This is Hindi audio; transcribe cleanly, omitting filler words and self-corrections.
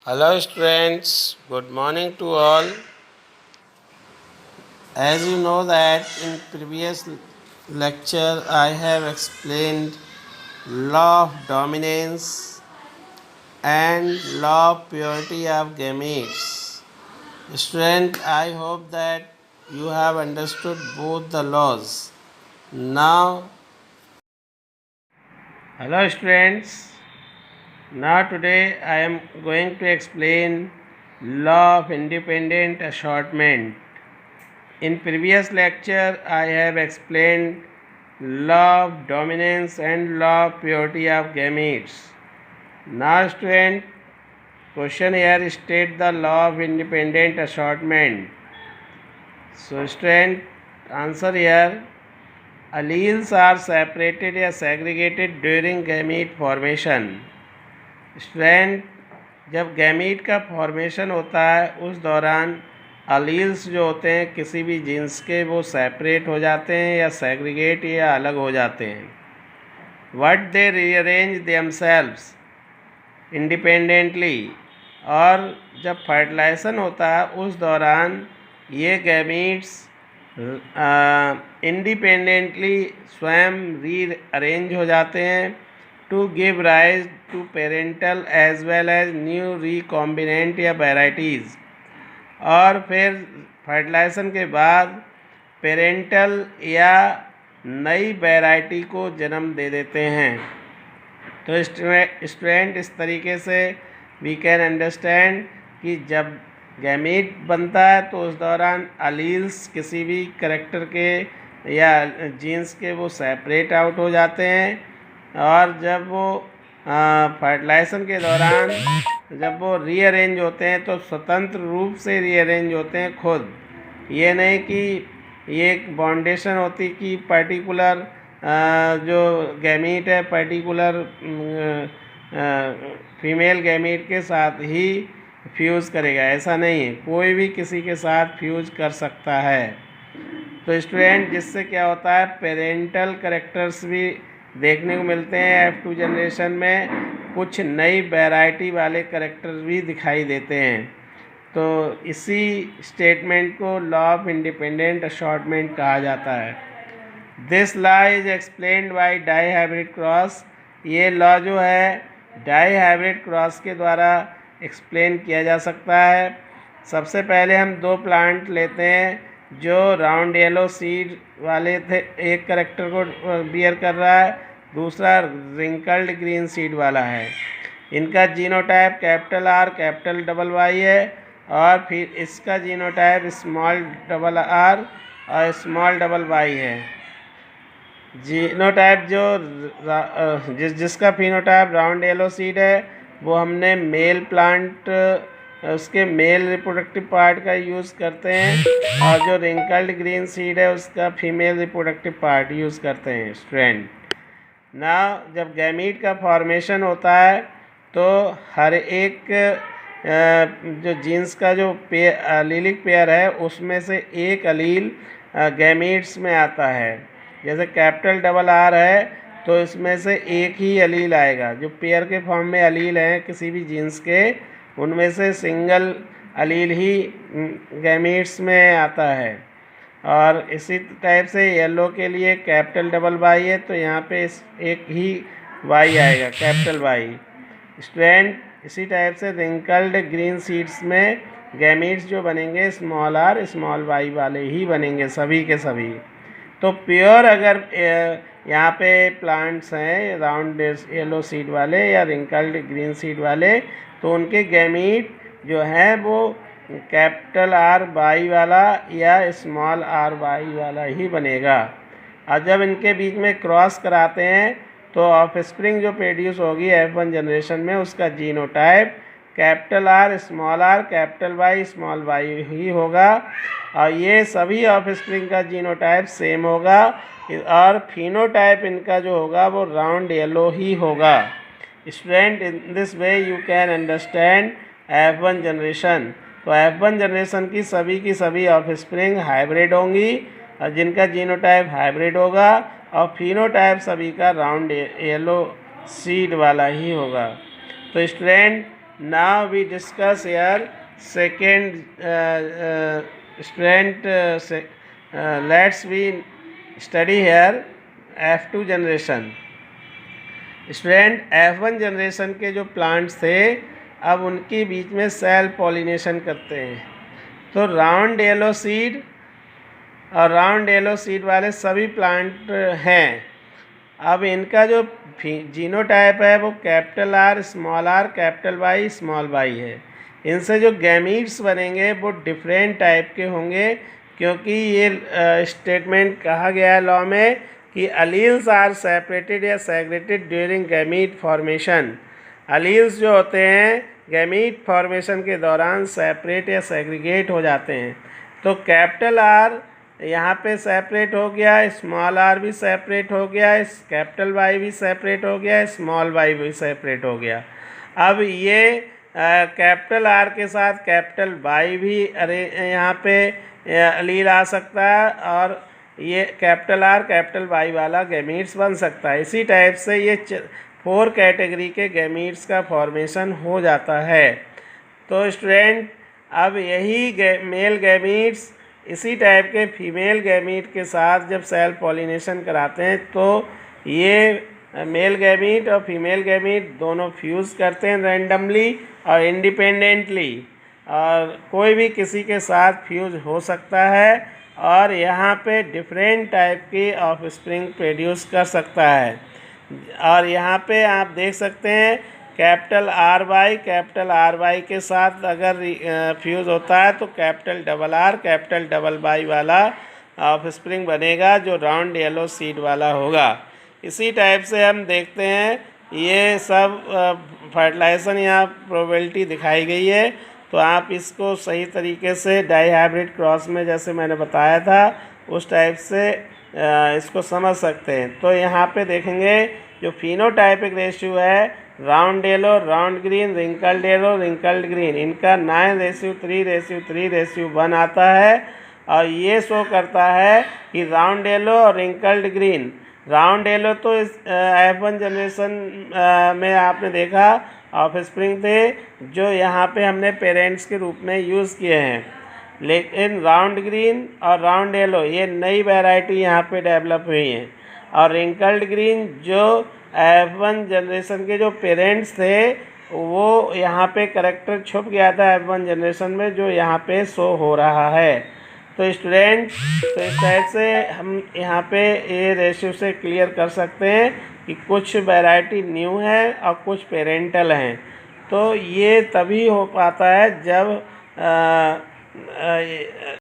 Hello students, good morning to all. As you know that in previous lecture I have explained law of dominance and law of purity of gametes. Student, I hope that you have understood both the laws. Now, hello students. Now today I am going to explain law of independent assortment. In previous lecture, I have explained law of dominance and law of purity of gametes. Now, student, question here state the law of independent assortment. So, student, answer here. Alleles are separated or segregated during gamete formation. Student जब गैमीट का फॉर्मेशन होता है उस दौरान अलील्स जो होते हैं किसी भी जीन्स के वो सेपरेट हो जाते हैं या सेग्रीगेट या अलग हो जाते हैं. What they rearrange themselves independently. और जब फर्टिलाइजेशन होता है उस दौरान ये गैमीट्स इंडिपेंडेंटली स्वयं रीअरेंज हो जाते हैं to give rise to parental as well as new recombinant या varieties. और फिर फर्टिलाइजेशन के बाद पेरेंटल या नई वैरायटी को जन्म दे देते हैं. तो स्टूडेंट इस तरीके से वी कैन अंडरस्टैंड कि जब गैमीट बनता है तो उस दौरान अलील्स किसी भी करेक्टर के या जीन्स के वो सेपरेट आउट हो जाते हैं. और जब वो फर्टिलाइजेशन के दौरान जब वो रीअरेंज होते हैं तो स्वतंत्र रूप से रीअरेंज होते हैं खुद. ये नहीं कि ये एक बाउंडेशन होती कि पर्टिकुलर जो गैमीट है पर्टिकुलर फीमेल गैमीट के साथ ही फ्यूज़ करेगा. ऐसा नहीं है, कोई भी किसी के साथ फ्यूज़ कर सकता है. तो स्टूडेंट जिससे क्या होता है पेरेंटल करेक्टर्स भी देखने को मिलते हैं. F2 जनरेशन में कुछ नई वैरायटी वाले करेक्टर भी दिखाई देते हैं. तो इसी स्टेटमेंट को लॉ ऑफ इंडिपेंडेंट असॉर्टमेंट कहा जाता है. This law is explained by dihybrid cross. ये लॉ जो है डाई हाइब्रिड क्रॉस के द्वारा एक्सप्लेन किया जा सकता है. सबसे पहले हम दो प्लांट लेते हैं जो राउंड येलो सीड वाले थे. एक करेक्टर को बियर कर रहा है, दूसरा रिंकल्ड ग्रीन सीड वाला है. इनका genotype capital R capital double Y है और फिर इसका जीनोटाइप स्मॉल डबल आर और स्मॉल डबल वाई है. जीनोटाइप जो जिसका फिनोटाइप राउंड येलो सीड है वो हमने मेल प्लांट उसके मेल रिप्रोडक्टिव पार्ट का यूज़ करते हैं और जो रिंकल्ड ग्रीन सीड है उसका फीमेल रिप्रोडक्टिव पार्ट यूज़ करते हैं. स्ट्रैंड ना जब गैमीट का फॉर्मेशन होता है तो हर एक जो जीन्स का जो अलीलिक पेयर है उसमें से एक अलील गैमीट्स में आता है. जैसे कैपिटल डबल आर है तो इसमें से एक ही अलील आएगा. जो पेयर के फॉर्म में अलील हैं किसी भी जीन्स के उनमें से सिंगल अलील ही गैमीट्स में आता है. और इसी टाइप से येलो के लिए कैपिटल डबल वाई है तो यहाँ पे एक ही वाई आएगा कैपिटल वाई. स्ट्रैंड इसी टाइप से रिंकल्ड ग्रीन सीड्स में गैमीट्स जो बनेंगे स्मॉल आर स्मॉल वाई वाले ही बनेंगे सभी के सभी. तो प्योर अगर यहाँ पे प्लांट्स हैं राउंड येलो सीड वाले या रिंकल्ड ग्रीन सीड वाले तो उनके गैमीट जो हैं वो कैपिटल आर वाई वाला या स्मॉल आर वाई वाला ही बनेगा. और जब इनके बीच में क्रॉस कराते हैं तो ऑफस्प्रिंग जो प्रोड्यूस होगी F1 जनरेशन में उसका genotype capital R capital Y small Y ही होगा. और ये सभी ऑफस्प्रिंग का जीनोटाइप सेम होगा और फिनोटाइप इनका जो होगा वो राउंड येलो ही होगा. Student in this way you can understand F1 generation. तो F1 जनरेशन की सभी ऑफस्प्रिंग हाइब्रिड होंगी और जिनका जीनोटाइप हाइब्रिड होगा और फिनोटाइप सभी का राउंड येलो सीड वाला ही होगा. तो student Now we discuss here second student. Let's we study here F2 generation. Student F1 generation के जो प्लांट्स थे अब उनके बीच में सेल्फ पॉलिनेशन करते हैं. तो राउंड येलो सीड और राउंड येलो सीड वाले सभी प्लांट हैं. अब इनका जो जीनोटाइप है वो capital R, capital Y, small Y है. इनसे जो गैमीट्स बनेंगे वो डिफरेंट टाइप के होंगे, क्योंकि ये स्टेटमेंट कहा गया है लॉ में कि अलील्स आर सेपरेटेड या सेग्रेटेड ड्यूरिंग गैमीट फॉर्मेशन. अलील्स जो होते हैं गैमीट फॉर्मेशन के दौरान सेपरेट या सेग्रीगेट हो जाते हैं. तो कैपिटल आर यहाँ पे सेपरेट हो गया, स्मॉल आर भी सेपरेट हो गया, कैपिटल वाई भी सेपरेट हो गया, स्मॉल वाई भी सेपरेट हो गया. अब ये कैपिटल आर के साथ कैपिटल वाई भी यहाँ पे अलील आ सकता है और ये कैपिटल आर कैपिटल वाई वाला गैमीट्स बन सकता है. इसी टाइप से ये 4 कैटेगरी के गैमीट्स का फॉर्मेशन हो जाता है. तो स्टूडेंट अब यही मेल गैमीट्स इसी टाइप के फीमेल गैमीट के साथ जब सेल्फ पॉलिनेशन कराते हैं तो ये मेल गैमीट और फीमेल गैमीट दोनों फ्यूज़ करते हैं रैंडमली और इंडिपेंडेंटली, और कोई भी किसी के साथ फ्यूज हो सकता है और यहाँ पे डिफरेंट टाइप की ऑफस्प्रिंग प्रोड्यूस कर सकता है. और यहाँ पे आप देख सकते हैं कैपिटल आर वाई के साथ अगर फ्यूज़ होता है तो कैपिटल डबल वाई वाला ऑफस्प्रिंग बनेगा जो राउंड येलो सीड वाला होगा. इसी टाइप से हम देखते हैं ये सब फर्टिलाइजेशन यहाँ प्रोबेबिलिटी दिखाई गई है. तो आप इसको सही तरीके से डाई हाइब्रिड क्रॉस में जैसे मैंने बताया था उस टाइप से इसको समझ सकते हैं. तो यहाँ पे देखेंगे जो फिनोटाइपिक रेशियो है round yellow, round green, wrinkled yellow, wrinkled green, इनका 9:3:3:1 आता है. और ये शो करता है कि राउंड येलो और रिंकल्ड ग्रीन, राउंड येलो तो इस F1 जनरेशन में आपने देखा ऑफस्प्रिंग थे जो यहाँ पे हमने पेरेंट्स के रूप में यूज़ किए हैं. लेकिन राउंड ग्रीन और राउंड येलो ये नई वैरायटी यहाँ पे डेवलप हुई हैं. और रिंकल्ड ग्रीन जो F1 जनरेशन के जो पेरेंट्स थे वो यहाँ पे करैक्टर छुप गया था F1 जनरेशन में जो यहाँ पे शो हो रहा है. तो स्टूडेंट तो इस टाइप से हम यहाँ पे ये रेशियो से क्लियर कर सकते हैं कि कुछ वैरायटी न्यू है और कुछ पेरेंटल हैं. तो ये तभी हो पाता है जब